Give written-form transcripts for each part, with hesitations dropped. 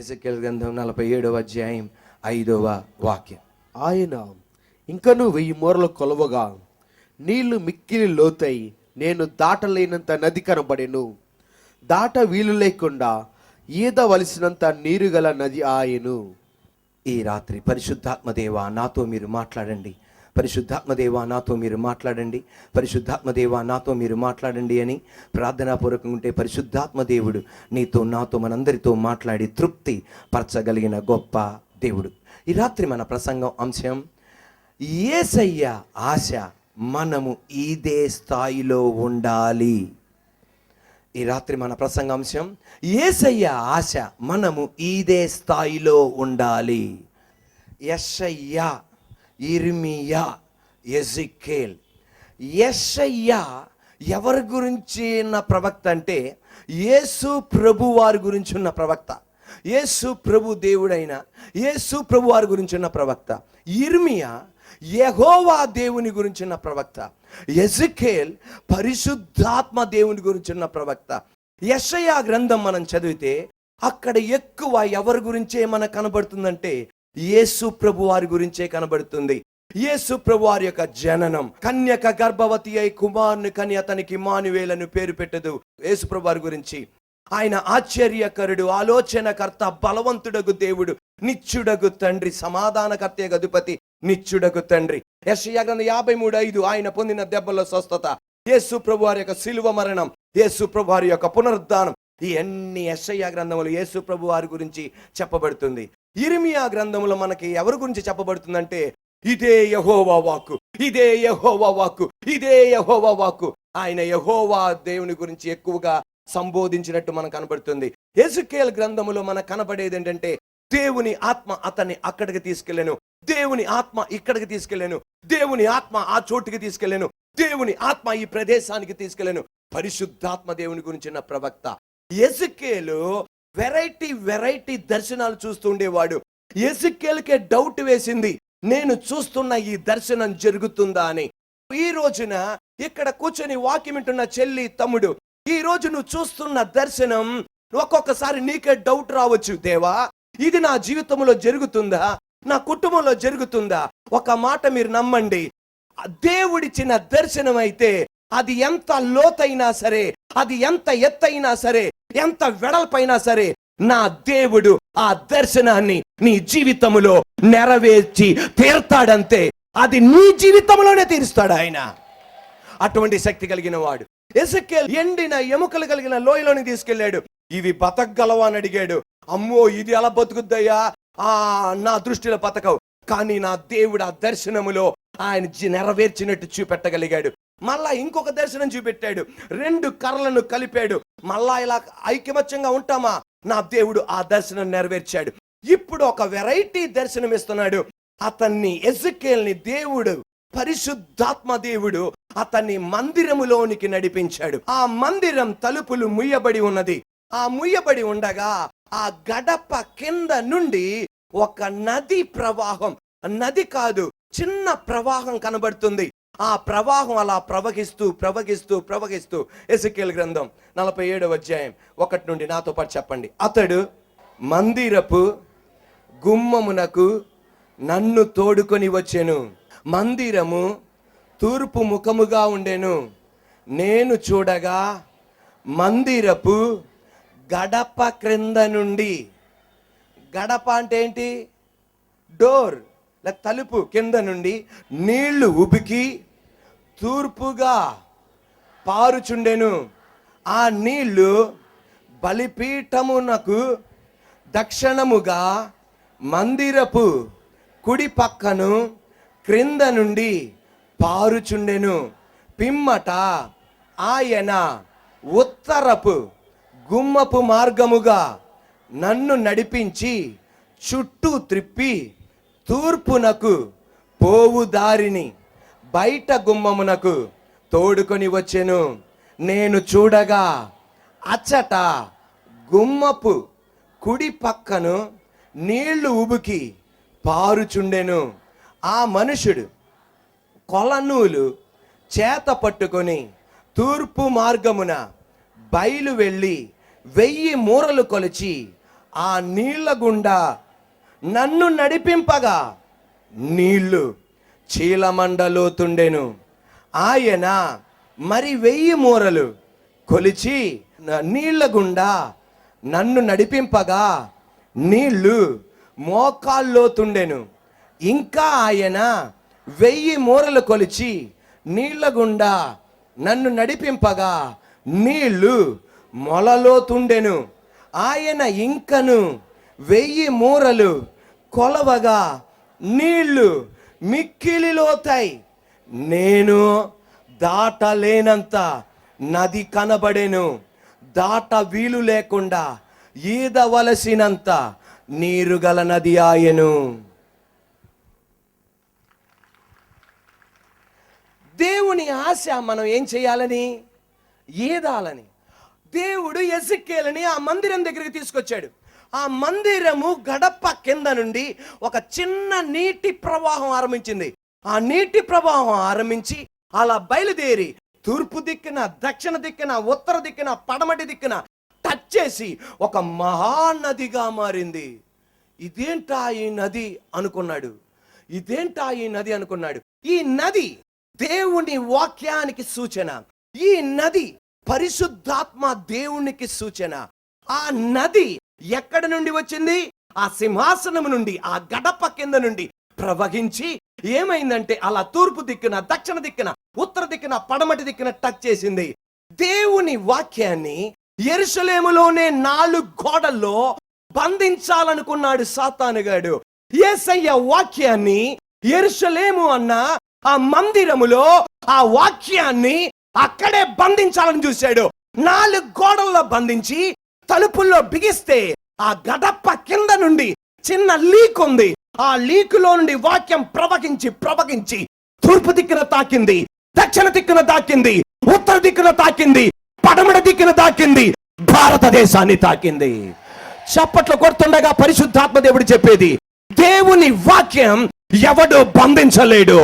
ఎజెకియెలు గ్రంథం 47వ అధ్యాయం 5వ వాక్యం. ఆయన ఇంకను 1000 మూరలు కొలవగా నీళ్లు మిక్కిలి లోతై నేను దాటలేనంత నది కనబడెను. దాట వీలు లేకుండా ఈదవలసినంత నీరు గల నది ఆయను. ఈ రాత్రి పరిశుద్ధాత్మదేవా నాతో మీరు మాట్లాడండి, పరిశుద్ధాత్మదేవా నాతో మీరు మాట్లాడండి, పరిశుద్ధాత్మదేవా నాతో మీరు మాట్లాడండి అని ప్రార్థనాపూర్వకంగా ఉంటే పరిశుద్ధాత్మదేవుడు నీతో నాతో మనందరితో మాట్లాడి తృప్తి పరచగలిగిన గొప్ప దేవుడు. ఈ రాత్రి మన ప్రసంగం అంశం యేసయ్య ఆశ, మనము ఇదే స్థాయిలో ఉండాలి. ఈ రాత్రి మన ప్రసంగాంశం యేసయ్య ఆశ, మనము ఇదే స్థాయిలో ఉండాలి. యెషయా, ఇర్మియా, ఎజెకియెల్. యెషయా ఎవరి గురించి ఉన్న ప్రవక్త అంటే యేసు ప్రభు వారి గురించి ఉన్న ప్రవక్త. యేసు ప్రభు దేవుడైన యేసు ప్రభు వారి గురించి ఉన్న ప్రవక్త. ఇర్మియా యెహోవా దేవుని గురించిన ప్రవక్త. ఎజెకియెల్ పరిశుద్ధాత్మ దేవుని గురించిన ప్రవక్త. యెషయా గ్రంథం మనం చదివితే అక్కడ ఎక్కువ ఎవరి గురించే మనకు కనబడుతుందంటే యేసు ప్రభు వారి గురించే కనబడుతుంది. యేసు ప్రభు వారి యొక్క జననం, కన్యక గర్భవతి అయి కుమారుని కని అతనికి ఇమ్మానుయేలను పేరు పెట్టదు. యేసు ప్రభు వారి గురించి ఆయన ఆశ్చర్యకరుడు, ఆలోచనకర్త, బలవంతుడగు దేవుడు, నిత్యుడగు తండ్రి, సమాధానకర్త అధిపతి, నిత్యుడగు తండ్రి. యెషయా గ్రంథం 53:5 ఆయన పొందిన దెబ్బల స్వస్థత, యేసు ప్రభు వారి యొక్క శిలువ మరణం, యేసు ప్రభు వారి యొక్క పునరుద్ధానం, ఈ అన్ని యెషయా గ్రంథములు యేసు ప్రభు వారి గురించి చెప్పబడుతుంది. ఇర్మియా గ్రంథంలో మనకి ఎవరి గురించి చెప్పబడుతుందంటే ఇదే యెహోవా వాక్కు, ఇదే యెహోవా వాక్కు, ఇదే యెహోవా వాక్కు. ఆయన యెహోవా దేవుని గురించి ఎక్కువగా సంబోధించినట్టు మనకు కనబడుతుంది. ఎజెకియెల్ గ్రంథములో మనకు కనబడేది ఏంటంటే దేవుని ఆత్మ అతన్ని అక్కడికి తీసుకెళ్ళాను, దేవుని ఆత్మ ఇక్కడికి తీసుకెళ్ళాను, దేవుని ఆత్మ ఆ చోటుకి తీసుకెళ్ళాను, దేవుని ఆత్మ ఈ ప్రదేశానికి తీసుకెళ్ళాను. పరిశుద్ధాత్మ దేవుని గురించిన ప్రవక్త. ఎజెకియెల్ వెరైటీ దర్శనాలు చూస్తూ ఉండేవాడు. ఎజెకియెల్కే డౌట్ వేసింది, నేను చూస్తున్న ఈ దర్శనం జరుగుతుందా అని. ఈ రోజున ఇక్కడ కూర్చొని వాక్యం వింటున్న చెల్లి, తమ్ముడు, ఈ రోజు నువ్వు చూస్తున్న దర్శనం ఒక్కొక్కసారి నీకే డౌట్ రావచ్చు. దేవా, ఇది నా జీవితంలో జరుగుతుందా, నా కుటుంబంలో జరుగుతుందా? ఒక మాట మీరు నమ్మండి, దేవుడిచ్చిన దర్శనం అయితే అది ఎంత లోతైనా సరే, అది ఎంత ఎత్తైనా సరే, ఎంత వెడల్పైనా సరే, నా దేవుడు ఆ దర్శనాన్ని నీ జీవితంలో నెరవేర్చి తీర్తాడంతే. అది నీ జీవితంలోనే తీరుస్తాడు ఆయన. అటువంటి శక్తి కలిగిన వాడు. ఎజెకియెల్ ఎండిన ఎముకలు కలిగిన లోయలోని తీసుకెళ్లాడు. ఇవి బతకగలవా అని అడిగాడు. అమ్మో, ఇది ఎలా బతుకుద్దయ్యా, నా దృష్టిలో బతకవు. కానీ నా దేవుడు ఆ దర్శనములో ఆయన నెరవేర్చినట్టు చూపెట్టగలిగాడు. మళ్ళా ఇంకొక దర్శనం చూపెట్టాడు. 2 కర్రలను కలిపాడు. మళ్ళా ఇలా ఐకమత్యంగా ఉంటామా? నా దేవుడు ఆ దర్శనం నెరవేర్చాడు. ఇప్పుడు ఒక వెరైటీ దర్శనం ఇస్తున్నాడు. అతన్ని, ఎజెకియెల్ని దేవుడు, పరిశుద్ధాత్మ దేవుడు అతన్ని మందిరములోనికి నడిపించాడు. ఆ మందిరం తలుపులు ముయ్యబడి ఉన్నది. ఆ ముయ్యబడి ఉండగా ఆ గడప కింద నుండి ఒక నది ప్రవాహం, నది కాదు, చిన్న ప్రవాహం కనబడుతుంది. ఆ ప్రవాహం అలా ప్రవహిస్తూ ఎజెకియెల్ గ్రంథం 47వ అధ్యాయం 1 నుండి నాతో పాటు చెప్పండి. అతడు మందిరపు గుమ్మమునకు నన్ను తోడుకొని వచ్చెను. మందిరము తూర్పు ముఖముగా ఉండెను. నేను చూడగా మందిరపు గడప క్రింద నుండి, గడప అంటే ఏంటి? డోర్, తలుపు కింద నుండి నీళ్లు ఉబికి తూర్పుగా పారుచుండెను. ఆ నీళ్లు బలిపీఠమునకు దక్షిణముగా మందిరపు కుడి పక్కను క్రింద నుండి పారుచుండెను. పిమ్మట ఆయన ఉత్తరపు గుమ్మపు మార్గముగా నన్ను నడిపించి చుట్టూ త్రిప్పి తూర్పునకు పోవు దారిని బయట గుమ్మమునకు తోడుకొని వచ్చెను. నేను చూడగా అచ్చట గుమ్మపు కుడి పక్కను నీళ్లు ఉబుకి పారుచుండెను. ఆ మనుషుడు కొలనూలు చేత పట్టుకొని తూర్పు మార్గమున బయలు వెళ్ళి 1000 మూరలు కొలిచి ఆ నీళ్ల గుండా నన్ను నడిపింపగా నీళ్లు చీలమండలోతుండెను. ఆయన మరి 1000 మూరలు కొలిచి నీళ్ల గుండా నన్ను నడిపింపగా నీళ్లు మోకాల్లోతుండెను. ఇంకా ఆయన 1000 మూరలు కొలిచి నీళ్ల గుండా నన్ను నడిపింపగా నీళ్లు మొలలోతుండెను. ఆయన ఇంకను 1000 మూరలు కొలవగా నీళ్లు మిక్కిలి లోతాయి. నేను దాటలేనంత నది కనబడెను. దాట వీలు లేకుండా ఈదవలసినంత నీరు గల నది ఆయను. దేవుని ఆశ మనం ఏం చేయాలని? ఈదాలని. దేవుడు ఎజిక్యేలుని ఆ మందిరం దగ్గరికి తీసుకొచ్చాడు. ఆ మందిరము గడప కింద నుండి ఒక చిన్న నీటి ప్రవాహం ఆరంభించింది. ఆ నీటి ప్రవాహం ఆరంభించి అలా బయలుదేరి తూర్పు దిక్కున, దక్షిణ దిక్కున, ఉత్తర దిక్కున, పడమటి దిక్కున టచ్ చేసి ఒక మహానదిగా మారింది. ఇదేంటా ఈ నది అనుకున్నాడు. ఇదేంటా ఈ నది అనుకున్నాడు. ఈ నది దేవుని వాక్యానికి సూచన. ఈ నది పరిశుద్ధాత్మ దేవునికి సూచన. ఆ నది ఎక్కడి నుండి వచ్చింది? ఆ సింహాసనం నుండి, ఆ గడప కింద నుండి ప్రవహించి ఏమైందంటే అలా తూర్పు దిక్కున, దక్షిణ దిక్కున, ఉత్తర దిక్కున, పడమటి దిక్కున టచ్ చేసింది. దేవుని వాక్యాన్ని యెరూషలేములోనే 4 గోడల్లో బంధించాలనుకున్నాడు సాతానుగాడు. యేసయ్య వాక్యాన్ని యెరూషలేము అన్న ఆ మందిరములో ఆ వాక్యాన్ని అక్కడే బంధించాలని చూశాడు. 4 గోడల్లో బంధించి తలుపుల్లో బిగిస్తే ఆ గడప కింద నుండి చిన్న లీక్ ఉంది. ఆ లీకులో నుండి వాక్యం ప్రవహించి తూర్పు దిక్కున తాకింది, దక్షిణ దిక్కున తాకింది, ఉత్తర దిక్కున తాకింది, పడమటి దిక్కున తాకింది, భారతదేశాన్ని తాకింది. చప్పట్లు కొడుతుండగా పరిశుద్ధాత్మ దేవుడు చెప్పేది, దేవుని వాక్యం ఎవడు బంధించలేడు.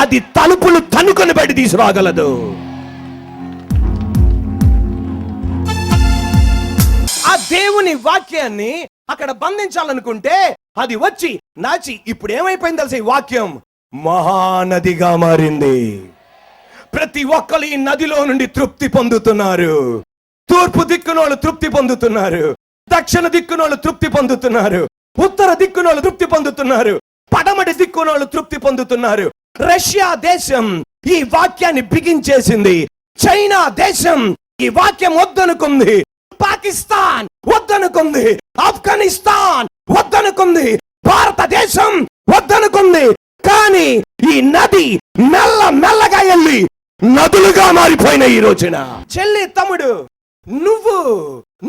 అది తలుపులు తనుకొని బయట తీసుకురాగలదు. ఆ దేవుని వాక్యాన్ని అక్కడ బంధించాలనుకుంటే అది వచ్చి నాచి ఇప్పుడు ఏమైపోయింది తెలుసా? ఈ వాక్యం మహానదిగా మారింది. ప్రతి ఒక్కరు ఈ నదిలో నుండి తృప్తి పొందుతున్నారు. తూర్పు దిక్కునోళ్ళు తృప్తి పొందుతున్నారు, దక్షిణ దిక్కునోళ్ళు తృప్తి పొందుతున్నారు, ఉత్తర దిక్కునోళ్ళు తృప్తి పొందుతున్నారు, పడమటి దిక్కునోళ్ళు తృప్తి పొందుతున్నారు. రష్యా దేశం ఈ వాక్యాన్ని బిగించేసింది. చైనా దేశం ఈ వాక్యం వద్దనుకుంది. పాకిస్తాన్ వద్దనుకుంది. ఆఫ్ఘనిస్తాన్ వద్దనుకుంది. భారతదేశం వద్దనుకుంది. కానీ ఈ నది మెల్లగా వెళ్ళి నదులుగా మారిపోయిన ఈ రోజున చెల్లి, తమ్ముడు,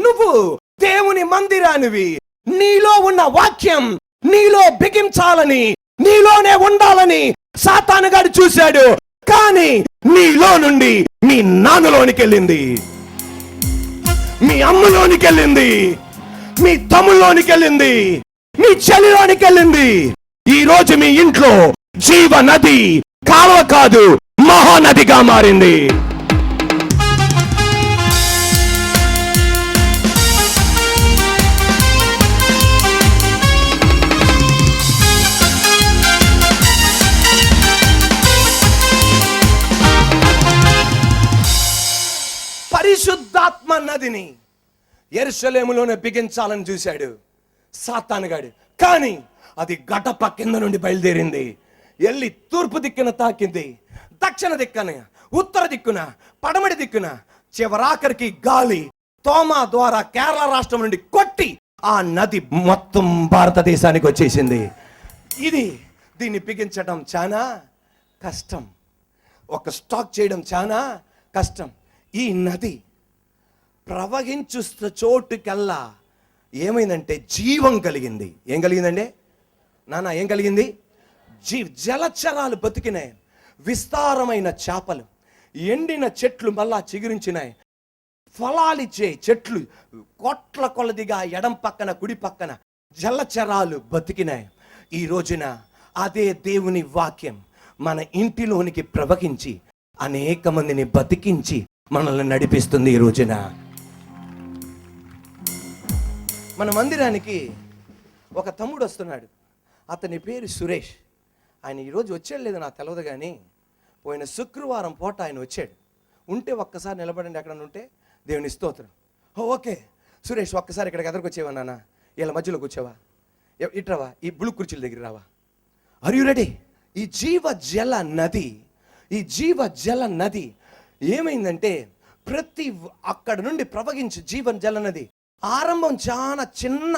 నువ్వు దేవుని మందిరానివి. నీలో ఉన్న వాక్యం నీలో బిగించాలని, నీలోనే ఉండాలని సాతానుగాడు చూశాడు. కానీ నీలో నుండి మీ నాన్నలోనికి వెళ్ళింది, మీ అమ్మలోనికి వెళ్ళింది, మీ తమ్ముళ్ళలోనికి వెళ్ళింది, మీ చెల్లిలోనికి వెళ్ళింది. ఈ రోజు మీ ఇంట్లో జీవ నది కాలువ కాదు, మహానదిగా మారింది. పరిశుద్ధాత్మ నదిని యెరూషలేములోనే బిగించాలని చూశాడు సాతానుగాడు. కానీ అది గడప కింద నుండి బయలుదేరింది, వెళ్ళి తూర్పు దిక్కున తాకింది, దక్షిణ దిక్కున, ఉత్తర దిక్కున, పడమటి దిక్కున, చివరాఖరికి గాలి తోమా ద్వారా కేరళ రాష్ట్రం నుండి కొట్టి ఆ నది మొత్తం భారతదేశానికి వచ్చేసింది. దీన్ని బిగించడం చాలా కష్టం, ఒక స్టాక్ చేయడం చాలా కష్టం. ఈ నది ప్రవహించు చోటుకల్లా ఏమైందంటే జీవం కలిగింది. ఏం కలిగిందండి నాన్న? ఏం కలిగింది? జలచరాలు బతికినాయి. విస్తారమైన చేపలు, ఎండిన చెట్లు మళ్ళా చిగురించినాయి. ఫలాలిచ్చే చెట్లు కోట్ల కొలదిగా ఎడం పక్కన కుడి పక్కన జలచరాలు బతికినాయి. ఈ రోజున అదే దేవుని వాక్యం మన ఇంటిలోనికి ప్రవహించి అనేక మందిని బతికించి మనల్ని నడిపిస్తుంది. ఈ రోజున మన మందిరానికి ఒక తమ్ముడు వస్తున్నాడు. అతని పేరు సురేష్. ఆయన ఈరోజు వచ్చాడు లేదు నాకు తెలియదు, కానీ పోయిన శుక్రవారం పూట ఆయన వచ్చాడు. ఉంటే ఒక్కసారి నిలబడండి ఎక్కడ ఉంటే. దేవుని స్తోత్రం. ఓకే సురేష్, ఒక్కసారి ఇక్కడికి ఎదురుకు వచ్చేవా నాన్న? ఇలా మధ్యలో కూర్చోవా, ఇట్రావా, ఈ బులు కుర్చీల దగ్గర రావా. Are you ready? ఈ జీవ జల నది ఏమైందంటే ప్రతి అక్కడ నుండి ప్రవహించి జీవన జల నది ఆరంభం చాలా చిన్న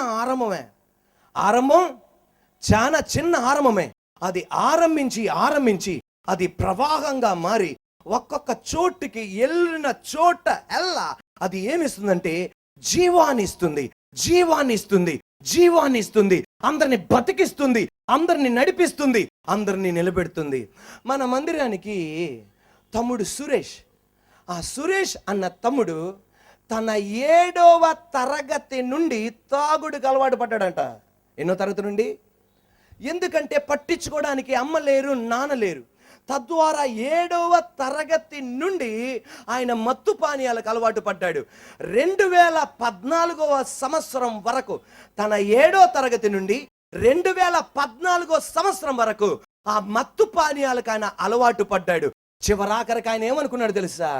ఆరంభమే. అది ఆరంభించి అది ప్రవాహంగా మారి ఒక్కొక్క చోటుకి వెళ్ళిన చోట అది ఏమిస్తుందంటే జీవాన్ని ఇస్తుంది, అందరిని బతికిస్తుంది, అందరిని నడిపిస్తుంది, అందరిని నిలబెడుతుంది. మన మందిరానికి తమ్ముడు సురేష్, ఆ సురేష్ అన్న తమ్ముడు తన 7వ తరగతి నుండి తాగుడుకు అలవాటు పడ్డాడంట. ఎన్నో తరగతి నుండి? ఎందుకంటే పట్టించుకోవడానికి అమ్మ లేరు, నాన్న లేరు. తద్వారా 7వ తరగతి నుండి ఆయన మత్తు పానీయాలకు అలవాటు పడ్డాడు. 2014వ సంవత్సరం వరకు, తన 7వ తరగతి నుండి 2014వ సంవత్సరం వరకు ఆ మత్తు పానీయాలకు ఆయన అలవాటు పడ్డాడు. చివరాఖరికి ఆయన ఏమనుకున్నాడు తెలుసా?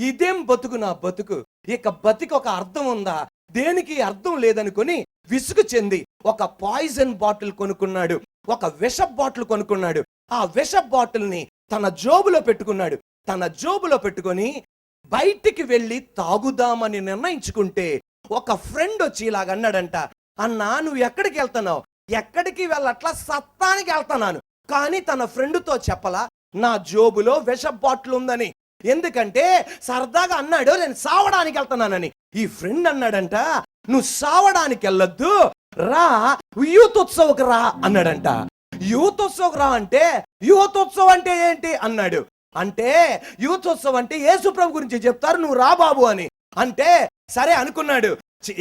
ఇదేం బతుకు నా బతుకు, ఇక బతికి ఒక అర్థం ఉందా? దేనికి అర్థం లేదనుకొని విసుగు చెంది ఒక పాయిజన్ బాటిల్ కొనుక్కున్నాడు, ఒక విష బాటిల్ కొనుక్కున్నాడు. ఆ విష బాటిల్ని తన జోబులో పెట్టుకొని బయటికి వెళ్ళి తాగుదామని నిర్ణయించుకుంటే ఒక ఫ్రెండ్ వచ్చి ఇలాగ అన్నాడంట, అన్నా నువ్వు ఎక్కడికి వెళ్తున్నావు? ఎక్కడికి వెళ్ళట్లా, సత్తానికి వెళ్తున్నాను. కానీ తన ఫ్రెండ్తో చెప్పలా నా జోబులో విష బాటిల్ ఉందని. ఎందుకంటే సరదాగా అన్నాడు నేను సావడానికి వెళ్తున్నానని. ఈ ఫ్రెండ్ అన్నాడంట, నువ్వు సావడానికి వెళ్ళొద్దు, రా యూత్ ఉత్సవకు రా అన్నాడంట. యూత్ ఉత్సవకు రా అంటే యూత్ ఉత్సవం అంటే ఏంటి అన్నాడు. అంటే యూత్ ఉత్సవం అంటే యేసు ప్రభు గురించి చెప్తారు, నువ్వు రా బాబు అని. అంటే సరే అనుకున్నాడు,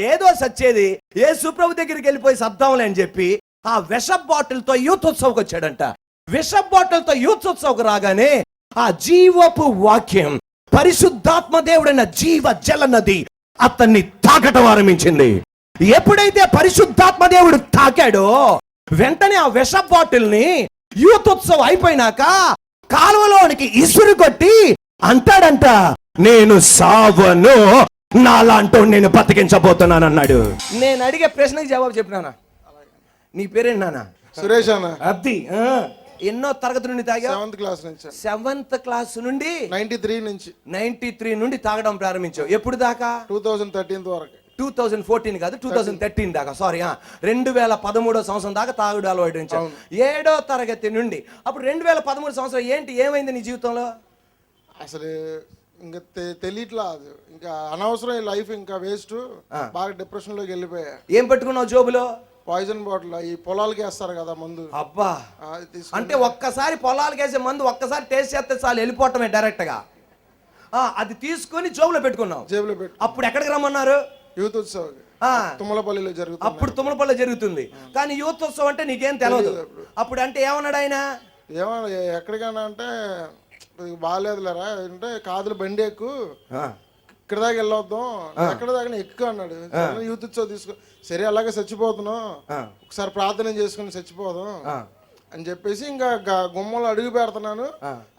ఏదో సచ్చేది యేసు ప్రభు దగ్గరికి వెళ్ళిపోయి సద్దాంలే అని చెప్పి ఆ విష బాటిల్తో యూత్ ఉత్సవకు వచ్చాడంట. విష బాటిల్తో యూత్ ఉత్సవకు రాగానే ఆ జీవపు వాక్యం, పరిశుద్ధాత్మ దేవుడైన జీవ జల నది అతన్ని తాకటం ఆరంభించింది. ఎప్పుడైతే పరిశుద్ధాత్మ దేవుడు తాకాడో వెంటనే ఆ విష బాటిల్ ని యూత్ ఉత్సవం అయిపోయినాక కాలువలోనికి ఇసురు కొట్టి అంటాడంట, నేను సావను, నాలాంటో నేను బతికించబోతున్నాను అన్నాడు. నేను అడిగే ప్రశ్నకి జవాబు చెప్పినానా? నీ పేరేంటి నాన్న? సురేష్ అన్న. అద్ది ఎన్నో తరగతి నుండి తాగా? 7th క్లాస్ నుండి 93 నుండి తాగడం ప్రారంభించావు. ఎప్పుడు దాకా? 2013 వరకు. 2014 కాదు, 2013 దాకా, సారీ 2013 సంవత్సరం దాకా తాగుడు అలవాటు. 7వ తరగతి నుండి. అప్పుడు 2013 సంవత్సరం ఏమైంది నీ జీవితంలో? అసలు ఇంకా తెలియట్లా, అది ఇంకా అనవసరం ఈ లైఫ్, ఇంకా వేస్ట్. బాగా డిప్రెషన్ లోకి వెళ్ళిపోయా. ఏం పెట్టుకున్నావు జోబులో? Poison bottle. ఈ పొలాలకి వేస్తారు కదా మందు. అబ్బా, అంటే ఒక్కసారి పొలాలకి వేసే మందు ఒక్కసారి టేస్ట్ చేస్తే చాలు వెళ్ళిపోవటమే డైరెక్ట్ గా. అది తీసుకొని జోబులో పెట్టుకున్నావు. జేబులో పెట్టు. అప్పుడు ఎక్కడికి రమ్మన్నారు? యూత్ ఉత్సవం తుమ్మలపల్లిలో జరుగుతుంది. అప్పుడు తుమ్మలపల్లి జరుగుతుంది. కానీ యూత్ ఉత్సవం అంటే నీకేం తెలియదు. అప్పుడు అంటే ఏమన్నాడు ఆయన? ఏమన్నా ఎక్కడికైనా అంటే బాగాలేదులేరా అంటే, కాదులు బండి ఎక్కు, ఇక్కడ దాకా వెళ్ళొద్దాం, ఎక్కడ దాకా ఎక్కువ అన్నాడు. యూత్ ఉత్సవం తీసుకో. సరే అలాగే చచ్చిపోతున్నాం, ఒకసారి ప్రార్థన చేసుకుని చచ్చిపోదాం అని చెప్పేసి ఇంకా గుమ్మంలో అడుగు పెడుతున్నాను.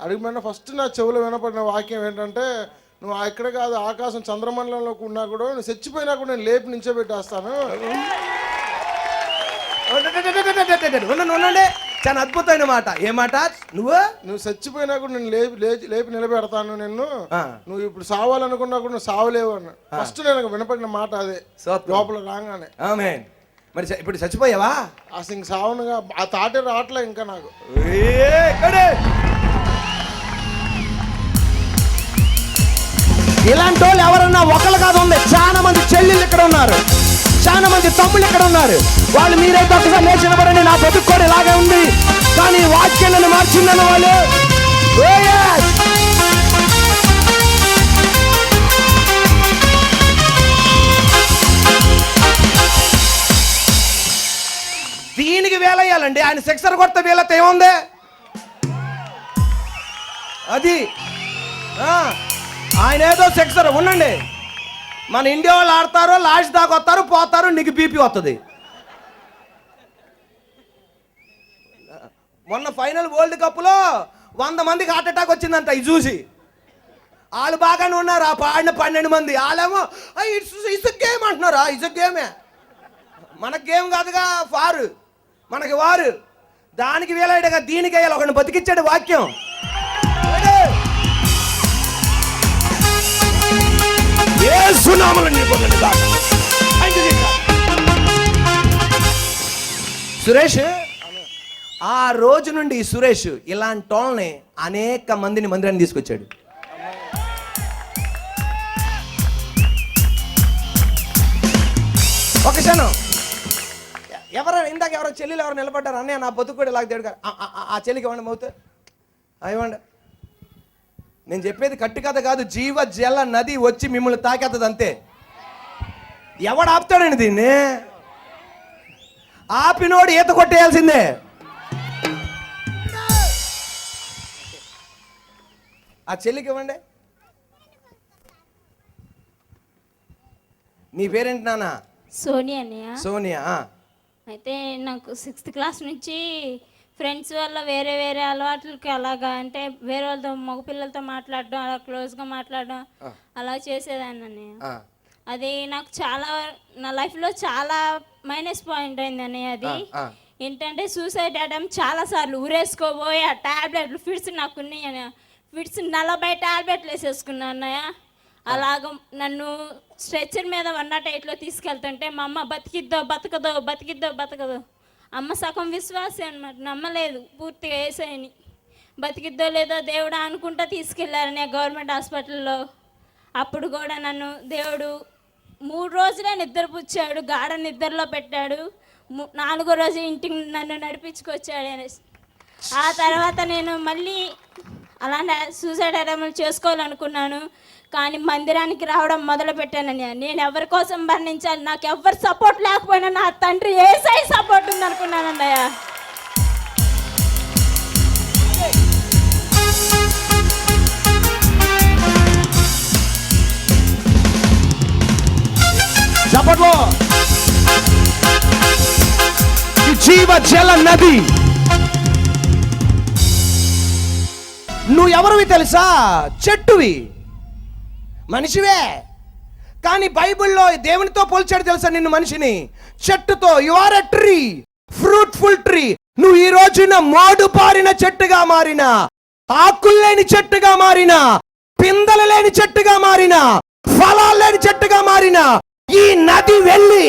అడుగు పెట్టిన ఫస్ట్ నా చెవులో వినపడిన వాక్యం ఏంటంటే, నువ్వు ఇక్కడ కాదు ఆకాశం చంద్రమండలంలో ఉన్నా కూడా నువ్వు చచ్చిపోయినా కూడా నేను లేపి నించోబెట్టేస్తాను. చాలా అద్భుతమైన మాట. ఏ మాట? నువ్వు చచ్చిపోయినా కూడా నేను లేపి నిలబెడతాను నిన్ను, నువ్వు ఇప్పుడు సావాలనుకున్నా కూడా నువ్వు సావలేవు అన్న. ఫస్ట్ నేను వినపడిన మాట అదే లోపల రాగానే. ఆమేన్. మరి ఇప్పుడు చచ్చిపోయావా? అసలు ఇంక సావనుగా ఆ తాటే రావట్లే ఇంకా నాకు. ఇలాంటి వాళ్ళు ఎవరన్నా ఒకళ్ళు కాదు, ఉంది చాలా మంది చెల్లెళ్ళు ఇక్కడ ఉన్నారు, చాలా మంది తమ్ముళ్ళు ఇక్కడ ఉన్నారు. వాళ్ళు మీరైతే ఒకసారి లేచిన పడండి, నా బతుక్కోడు ఇలాగే ఉంది కానీ వాక్యాలను మార్చిందన్న వాళ్ళు. దీనికి వేలయ్యాలండి. ఆయన సెక్సర్ కొత్త వేలతో ఏముంది? అది ఆయన ఏదో సెక్సర్ ఉండండి. మన ఇండియా వాళ్ళు ఆడతారు, లాస్ట్ దాకా వస్తారు, పోతారు, నీకు బీపీ వస్తుంది. మొన్న ఫైనల్ వరల్డ్ కప్లో 100 మందికి హార్ట్ అటాక్ వచ్చిందంట ఇది చూసి. వాళ్ళు బాగానే ఉన్నారు, ఆ పాడిన 12 మంది. వాళ్ళేమో ఇట్స్ గేమ్ అంటున్నారా? ఇట్స్ గేమే. మనకు గేమ్ కాదుగా, ఫారు మనకి వారు. దానికి వేలాడగా దీనికి వేయాలి. ఒకరిని బతికిచ్చాడు వాక్యం. సురేష్, ఆ రోజు నుండి సురేష్ ఇలాంటి వాళ్ళని అనేక మందిని మందిరాన్ని తీసుకొచ్చాడు. ఒక క్షణం, ఇందాక ఎవరో చెల్లెలు ఎవరు నిలబడ్డారు, అన్నయ్య నా బతుకు కూడా ఇలాగ దేడు. ఆ చెల్లికి ఇవ్వండి మౌత్, ఇవ్వండి. నేను చెప్పేది కట్టు కథ కాదు, జీవ జల నది వచ్చి మిమ్మల్ని తాకేస్తుంది అంతే. ఎవడు ఆపుతాడండి దీన్ని? ఆపినోడు ఈత కొట్టేయాల్సిందే. ఆ చెల్లికి ఇవ్వండి. నీ పేరేంటి నాన్న? సోనియా అన్నయ్య. సోనియా. అయితే నాకు 6th క్లాస్ నుంచి ఫ్రెండ్స్ వల్ల వేరే వేరే అలవాట్లకి అలాగా, అంటే వేరే వాళ్ళతో మగపిల్లలతో మాట్లాడడం, అలా క్లోజ్గా మాట్లాడడం అలా చేసేదాన్ని అన్నయ్య. అది నాకు చాలా, నా లైఫ్లో చాలా మైనస్ పాయింట్ అయింది అన్నయ్య. అది ఏంటంటే సూసైడ్ అటెంప్ట్ చాలాసార్లు. ఊరేసుకోబోయి ఆ టాబ్లెట్లు ఫిట్స్ నాకున్నాయి అన్నయ్య. ఫిట్స్ 40 టాబ్లెట్లు వేసేసుకున్నా అన్నయ్య. అలాగ నన్ను స్ట్రెచ్చర్ మీద 108లో తీసుకెళ్తుంటే మా అమ్మ బతికిద్దో బతకదో, బతికిద్దో బతకదో. అమ్మ సగం విశ్వాసం అన్నమాట, నమ్మలేదు పూర్తిగా ఏసైని. బతికిద్దో లేదో దేవుడా అనుకుంటా తీసుకెళ్ళారని గవర్నమెంట్ హాస్పిటల్లో. అప్పుడు కూడా నన్ను దేవుడు 3 రోజులే నిద్రపుచ్చాడు, గాఢ నిద్రలో పెట్టాడు. 4వ రోజు ఇంటికి నన్ను నడిపించుకొచ్చాడు. ఆ తర్వాత నేను మళ్ళీ అలాంటి సూసైడ్ అటెంప్ట్ చేసుకోవాలనుకున్నాను, కానీ మందిరానికి రావడం మొదలు పెట్టానని. నేను ఎవరి కోసం మరణించాలి, నాకు ఎవరు సపోర్ట్ లేకపోయినా నా తండ్రి యేసయ్య సపోర్ట్ ఉందనుకున్నానన్నయ్య. చప్పట్లో. జీవ జల నది. నువ్వు ఎవరివి తెలుసా? చెట్టువి, మనిషివే. కానీ బైబిల్లో దేవునితో పోల్చాడు తెలుసా నిన్ను, మనిషిని చెట్టుతో. You are a tree, fruitful tree. నువ్వు ఈ రోజున మోడుపారిన చెట్టుగా మారిన, ఆకులు లేని చెట్టుగా మారిన, పిందెలు లేని చెట్టుగా మారిన, ఫలాలు లేని చెట్టుగా మారిన ఈ నది వెళ్ళి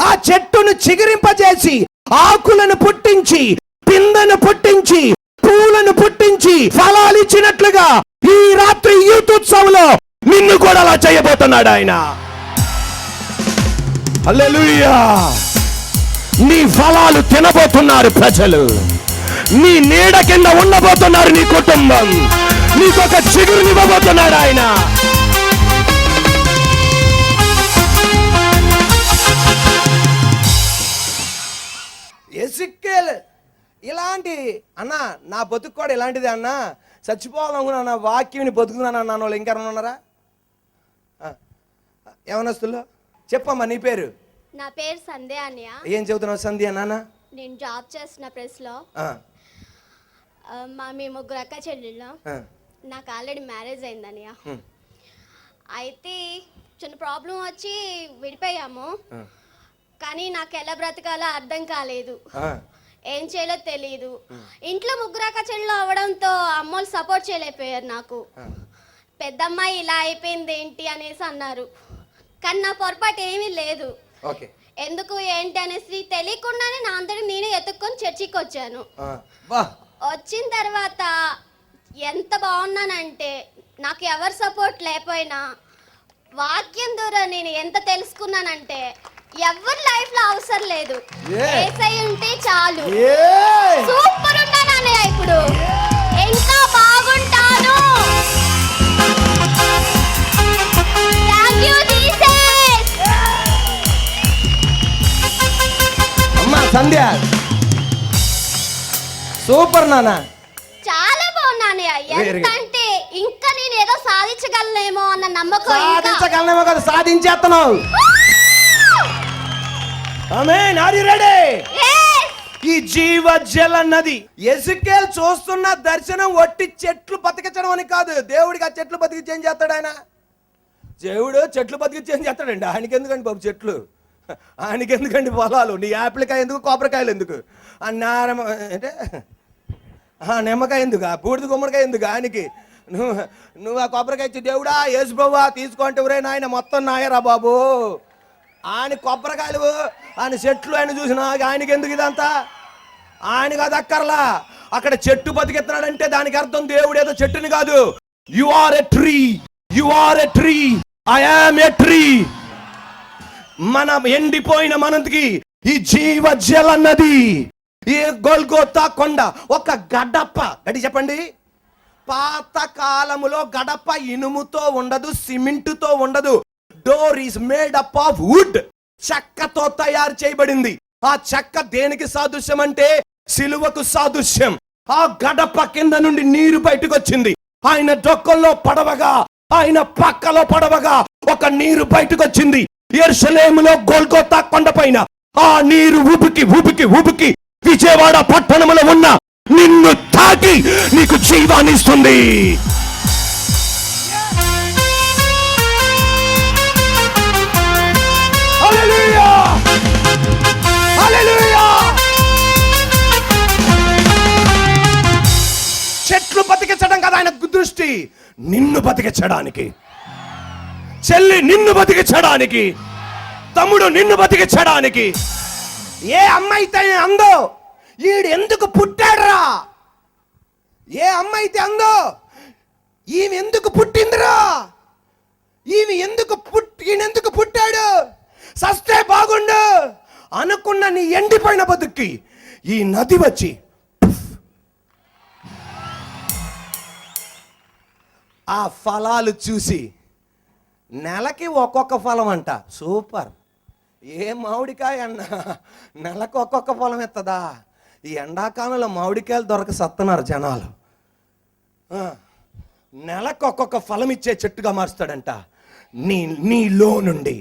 ఆ చెట్టును చిగురింపజేసి, ఆకులను పుట్టించి, పిందెను పుట్టించి, పూలను పుట్టించి, ఫలాలు ఇచ్చినట్లుగా ఈ రాత్రి యూత్ ఉత్సవంలో నిన్ను కూడా అలా చేయబోతున్నాడు ఆయన. హల్లెలూయా. నీ ఫలాలు తినబోతున్నారు ప్రజలు. నీ నీడ కింద ఉండబోతున్నారు నీ కుటుంబం. నీకొక చిగురునివ్వబోతున్నాడు ఆయన. ఎజిక్యేల్ ఇలాంటి అన్న, నా బతుకు కూడా ఇలాంటిది అన్న. చచ్చిపోవాలనుకున్నా వాక్యం బతుకుతున్నాను అన్న వాళ్ళు ఇంకెవరైనా ఉన్నారా? యవనస్తుల్లో చెప్పమ్మా, నీ పేరు? నా పేరు సంధ్య అన్నయ్య. ఏం చదువుతున్నావు సంధ్య? నాన్న నేను జాబ్ చేస్తున్న ప్రెస్లో. మీ 3 అక్క చెల్లెళ్ళు. నాకు ఆల్రెడీ మ్యారేజ్ అయిందన్నయ్య. అయితే చిన్న ప్రాబ్లం వచ్చి విడిపోయాము. కానీ నాకు ఎలా బ్రతకాలో అర్థం కాలేదు, ఏం చేయాలో తెలియదు. ఇంట్లో 3 అక్క చెల్లెళ్ళు అవ్వడంతో అమ్మోళ్ళు సపోర్ట్ చేయలేకపోయారు నాకు. పెద్దమ్మాయి ఇలా అయిపోయింది ఏంటి అనేసి అన్నారు, కానీ నా పొరపాటు ఏమీ లేదు. ఎందుకు ఏంటి అనేసి తెలియకుండానే నా అందరికి నేనే ఎత్తుక్కొని చర్చికి వచ్చాను. వచ్చిన తర్వాత ఎంత బాగున్నానంటే, నాకు ఎవరు సపోర్ట్ లేకపోయినా వాక్యం ద్వారా నేను ఎంత తెలుసుకున్నానంటే, ఎవరి లైఫ్ లో అవసరం లేదు, యేసయ్య ఉంటే చాలు. సూపర్ ఉంటాను అన్నయ్య, ఇప్పుడు ఇంకా బాగుంటాను. Thank you Jesus. అమ్మా సంధ్య, సూపర్ నాన్న, చాలా బాగున్నా అన్నయ్య. ఎంత అంటే ఇంకా నేను ఏదో సాధించగలనేమో అన్న నమ్మకం ఇంకా. సాధించగలనేమో కదా, సాధించేస్తున్నావు. Amen. Are you ready? Yes. ఈ జీవ జల నది. ఎజికేల్ చూస్తున్న దర్శనం ఒట్టి చెట్లు బతికించడం అని కాదు. దేవుడికి ఆ చెట్లు బతికించి ఏం చేస్తాడు ఆయన? దేవుడు చెట్లు బతికించి ఏం చేస్తాడండి? ఆయనకి ఎందుకండి బాబు చెట్లు? ఆయనకి ఎందుకండి పొలాలు? నీ యాపిల్కాయ ఎందుకు, కొబ్బరికాయలు ఎందుకు, ఆ నారమ అంటే నిమ్మకాయ ఎందుకు, ఆ బూడిద గుమ్మడికాయ ఎందుకు ఆయనకి? నువ్వు ఆ కొబ్బరికాయ ఇచ్చి దేవుడా యేసు ప్రభువా తీసుకో అంటే ఒరే నాయన మొత్తం నాయరా బాబు. ఆయన కొబ్బరికాయలు, ఆయన చెట్లు ఆయన చూసిన ఆయనకి ఎందుకు ఇదంతా? ఆయనకి అది అక్కర్లా. అక్కడ చెట్టు బతికెత్తున్నాడంటే దానికి అర్థం దేవుడు ఏదో చెట్టుని కాదు. You are a tree, you are a tree, I am a tree. మన ఎండిపోయిన మనకి ఈ జీవ జల నది, ఈ గొల్గోతా కొండ ఒక గడప. గడి చెప్పండి. పాత కాలములో గడప ఇనుముతో ఉండదు, సిమెంటుతో ఉండదు. Door is made up of would. చెక్కతో తయారు చేయబడింది. ఆ చెక్క దేనికి సాదృశ్యం అంటే సిలువకు సాదృశ్యం. ఆ గడప కింద నుండి నీరు బయటకు వచ్చింది. ఆయన డొక్కల్లో పడవగా, ఆయన పక్కలో పడవగా ఒక నీరు బయటకు వచ్చింది. యెరూషలేములో గొల్గోతా కొండపైన ఆ నీరు ఉబికి ఉబికి ఉబికి విజయవాడ పట్టణంలో ఉన్న నిన్ను తాకి నీకు జీవాన్ని ఇస్తుంది. హల్లెలూయా, హల్లెలూయా. చెట్లు బతికించడం కదా ఆయన దృష్టి, నిన్ను బతికించడానికి. చెల్లి నిన్ను బతికించడానికి, తమ్ముడు నిన్ను బతికించడానికి. ఏ అమ్మాయితే అందో ఈడు ఎందుకు పుట్టాడురా, ఏ అమ్మాయితే అందో ఈమె ఎందుకు పుట్టిందిరా, ఈయనెందుకు పుట్టాడు, సస్తే బాగుండు అనుకున్న నీ ఎండిపోయిన బతుక్కి ఈ నది వచ్చి ఆ ఫలాలు చూసి, నెలకి ఒక్కొక్క ఫలం అంట. సూపర్. ఏ మామిడికాయ అన్న నెలకు ఒక్కొక్క ఫలం ఎత్తదా? ఈ ఎండాకాలంలో మామిడికాయలు దొరక సత్తన్నారు జనాలు. నెలకు ఒక్కొక్క ఫలం ఇచ్చే చెట్టుగా మారుస్తాడంట. నీలో నుండి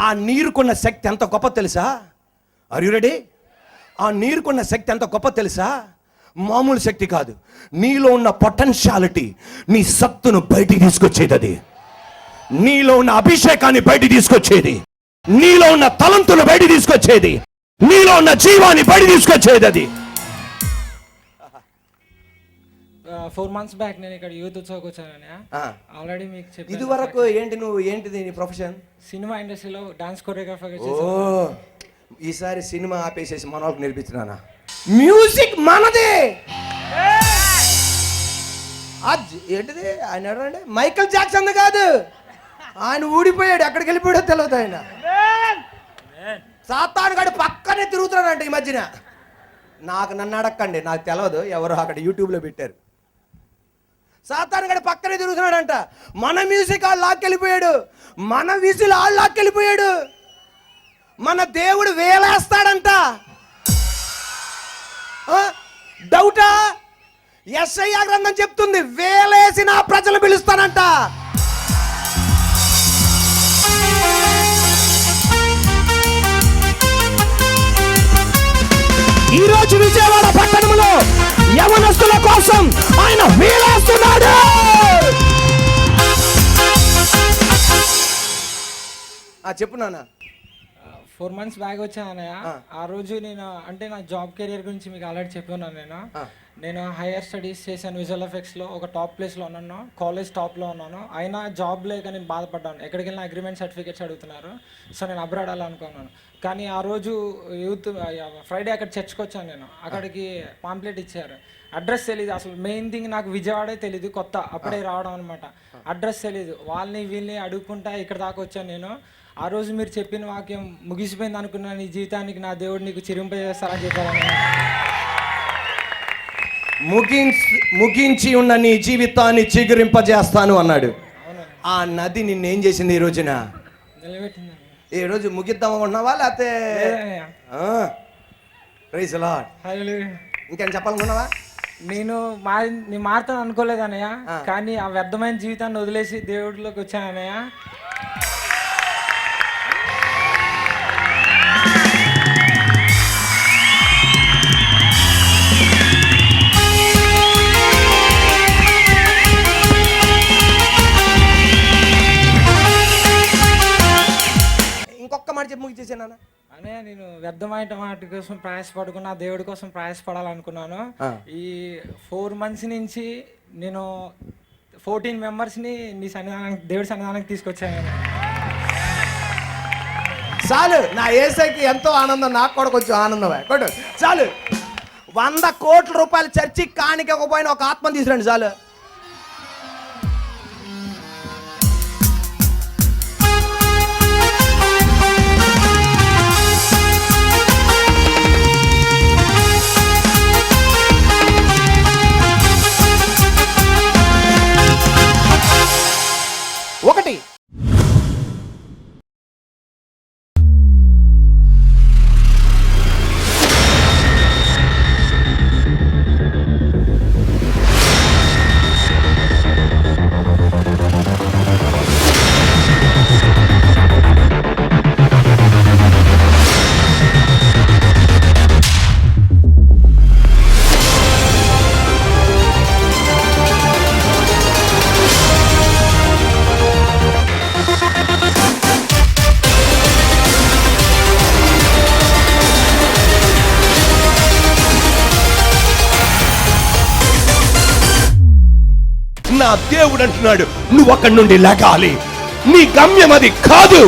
ఆ నీరుకున్న శక్తి ఎంత గొప్ప తెలుసా? Are you ready? ఆ నీరుకున్న శక్తి ఎంత గొప్ప తెలుసా? మామూలు శక్తి కాదు. నీలో ఉన్న పొటెన్షియాలిటీ, నీ సత్తును బయటికి తీసుకొచ్చేది అది. నీలో ఉన్న అభిషేకాన్ని బయటికి తీసుకొచ్చేది, నీలో ఉన్న తలంతులు బయటికి తీసుకొచ్చేది, నీలో ఉన్న జీవాన్ని బయటికి తీసుకొచ్చేది అది. 4 months బ్యాక్ నేను ఇక్కడ యూత్ ఉత్సవకు వచ్చానని ఆల్రెడీ మీకు చెప్పాను. ఇది వరకు ఏంటిది నీ ప్రొఫెషన్? సినిమా ఇండస్ట్రీలో డాన్స్ కొరియోగ్రాఫర్గా ఓ, ఈసారి సినిమా ఆపేసేసి మన వాళ్ళకి నేర్పించినానా? మ్యూజిక్ మనదే. ఏంటిది ఆయన ఎవరండి? మైకల్ జాక్సన్ కాదు, ఆయన ఊడిపోయాడు. ఎక్కడికి వెళ్ళిపోయాడో తెలియదు. ఆయన సాతాను గాడు పక్కనే తిరుగుతున్నాడంట ఈ మధ్యన. నన్ను అడక్కండి, నాకు తెలియదు. ఎవరు అక్కడ యూట్యూబ్లో పెట్టారు. సాతాను గాడు పక్కనే తిరుగుతున్నాడంట. మన మ్యూజిక్ వాళ్ళు లాక్కెళ్ళిపోయాడు, మన విజిల్ వాళ్ళు లాక్కెళ్ళిపోయాడు. మన దేవుడు వేలేస్తాడంట. డౌటా? యెషయా గ్రంథం చెప్తుంది, వేలేసి నా ప్రజలు పిలుస్తానంట. ఈరోజు విజయవాడ పట్టణంలో యవనస్తుల కోసం ఆయన వేలేస్తున్నాడు. చెప్పు నాన్న. 4 months బ్యాక్ వచ్చాను అన్నయ్య. ఆ రోజు నేను అంటే నా జాబ్ కెరియర్ గురించి మీకు ఆల్రెడీ చెప్పాను. నేను హైయర్ స్టడీస్ చేశాను, విజువల్ ఎఫెక్ట్స్లో ఒక టాప్ ప్లేస్లో ఉన్నాను, కాలేజ్ టాప్లో ఉన్నాను. అయినా జాబ్ లేక నేను బాధపడ్డాను. ఎక్కడికి వెళ్ళినా అగ్రిమెంట్ సర్టిఫికేట్స్ అడుగుతున్నారు. సో నేను అబ్రాడ్ వెళ్ళాలనుకున్నాను. కానీ ఆ రోజు యూత్ ఫ్రైడే అక్కడ చర్చ్కి వచ్చాను నేను. అక్కడికి పాంప్లెట్ ఇచ్చారు. అడ్రస్ తెలీదు అసలు. మెయిన్ థింగ్ నాకు విజయవాడే తెలీదు, కొత్త అప్పుడే రావడం అనమాట. అడ్రస్ తెలీదు. వాళ్ళని వీళ్ళని అడుగుకుంటా ఇక్కడ దాకా వచ్చాను నేను. ఆ రోజు మీరు చెప్పిన వాక్యం ముగిసిపోయింది అనుకున్నాను. నీ జీవితానికి నా దేవుడు నీకు చిరింపజేస్తారని చెప్పాను. ముగించి ఉన్న నీ జీవితాన్ని చిగురింపజేస్తాను అన్నాడు. ఆ నది నిన్నేం చేసింది ఈ రోజున? నిలబెట్టింది. ఈ రోజు ముగిద్దామనుకున్నావా లేకపోతే? Praise the lord. హల్లెలూయా. ఇంకేం చెప్పాలనుకున్నావా? నేను మారుతాను అనుకోలేదు అన్నయ్య, కానీ ఆ వ్యర్థమైన జీవితాన్ని వదిలేసి దేవుడిలోకి వచ్చాను అన్నయ్య. ఇంకొక మాట చెప్పి ముగిచేసాను నాన్న. అన్నయ్య, నేను వ్యర్థమైన వాటి కోసం ప్రయాసపడుకున్నా, దేవుడి కోసం ప్రయాసపడాలనుకున్నాను. ఈ 4 months నుంచి నేను 14 members-ని నీ సన్నిధానానికి, దేవుడి సన్నిధానానికి తీసుకొచ్చాను. చాలు, నా ఏసైకి ఎంతో ఆనందం, నాకు కూడా కొంచెం ఆనందమే. కొట్టు చాలు. 100 కోట్ల రూపాయలు చర్చి కానికపోయిన ఒక ఆత్మని తీసుకురండి చాలు. ఒకటి నా దేవుడు అంటున్నాడు, నువ్వు అక్కడి నుండి లెగాలి. నీ గమ్యం అది కాదు,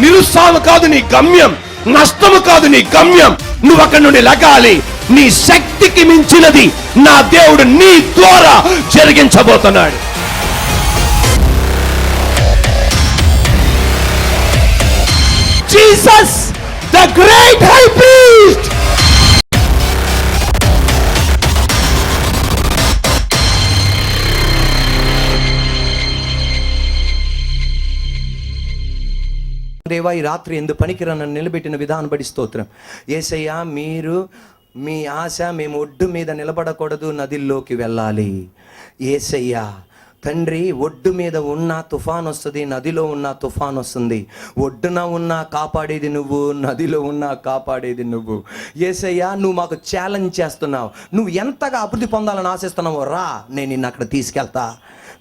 నిరుత్సాహం కాదు నీ గమ్యం, నష్టము కాదు నీ గమ్యం. నువ్వు అక్కడి నుండి లెగాలి. నీ శక్తికి మించినది నా దేవుడు నీ ద్వారా జరిగించబోతున్నాడు. Jesus the great high priest. దేవా, ఈ రాత్రి ఎందు పనికిరా నన్ను నిలబెట్టిన విధానం బట్టి స్తోత్రం. యేసయ్యా, మీరు మీ ఆశ మేము ఒడ్డు మీద నిలబడకూడదు, నదిల్లోకి వెళ్ళాలి. యేసయ్యా తండ్రి, ఒడ్డు మీద ఉన్న తుఫాన్ వస్తుంది, నదిలో ఉన్న తుఫాన్ వస్తుంది. ఒడ్డున ఉన్నా కాపాడేది నువ్వు, నదిలో ఉన్నా కాపాడేది నువ్వు. యేసయ్యా, నువ్వు మాకు ఛాలెంజ్ చేస్తున్నావు. నువ్వు ఎంతగా అభివృద్ధి పొందాలని ఆశిస్తున్నావో రా, నేను నిన్ను అక్కడ తీసుకెళ్తా.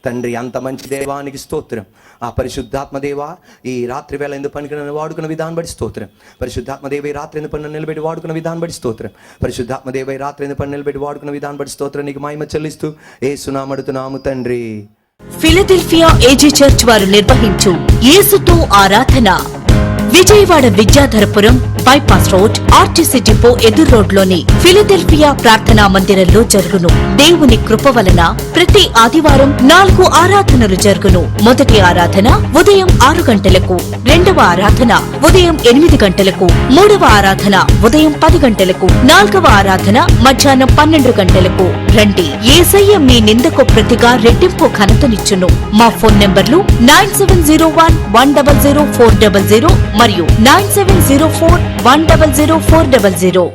తండ్రి, అంత మంచి దేవానికి స్తోత్రం. ఆ పరిశుద్ధాత్మ దేవా, ఈ రాత్రి వేళ ఎందుకు పనికి నన్ను వాడుకున్న విధానం బట్టి స్తోత్రం. పరిశుద్ధాత్మ దేవ, ఈ రాత్రి ఎందుకు పని నిలబెట్టి వాడుకున్న విధానం బట్టి స్తోత్రం. పరిశుద్ధాత్మ దేవ, ఈ రాత్రి ఎందుకు పని నిలబెట్టి వాడుకున్న విధానం బట్టి స్తోత్రం. నీకు మహిమ చెల్లిస్తూ యేసునామమున అడుగుతున్నాము తండ్రి. ఫిలదెల్ఫియా ఏజీ చర్చ్ వారు నిర్వహించు యేసుతో ఆరాధన Vijayawada Vidyadharapuram bypass road RTC depot ఎదురు రోడ్లోని ఫిలదెల్ఫియా ప్రార్థనా మందిరంలో జరుగును. దేవుని కృప వలన ప్రతి ఆదివారం 4 ఆరాధనలు జరుగును. మొదటి ఆరాధన ఉదయం 6 గంటలకు, రెండవ ఆరాధన ఉదయం 8 గంటలకు, మూడవ ఆరాధన ఉదయం 10 గంటలకు, 4వ ఆరాధన మధ్యాహ్నం 12 గంటలకు. రండి, యేసయ్య మీ నిందకు ప్రతిగా రెట్టింపు ఘనతనిచ్చును. మా ఫోన్ నంబర్లు 9701100400 మరియు 9704100400.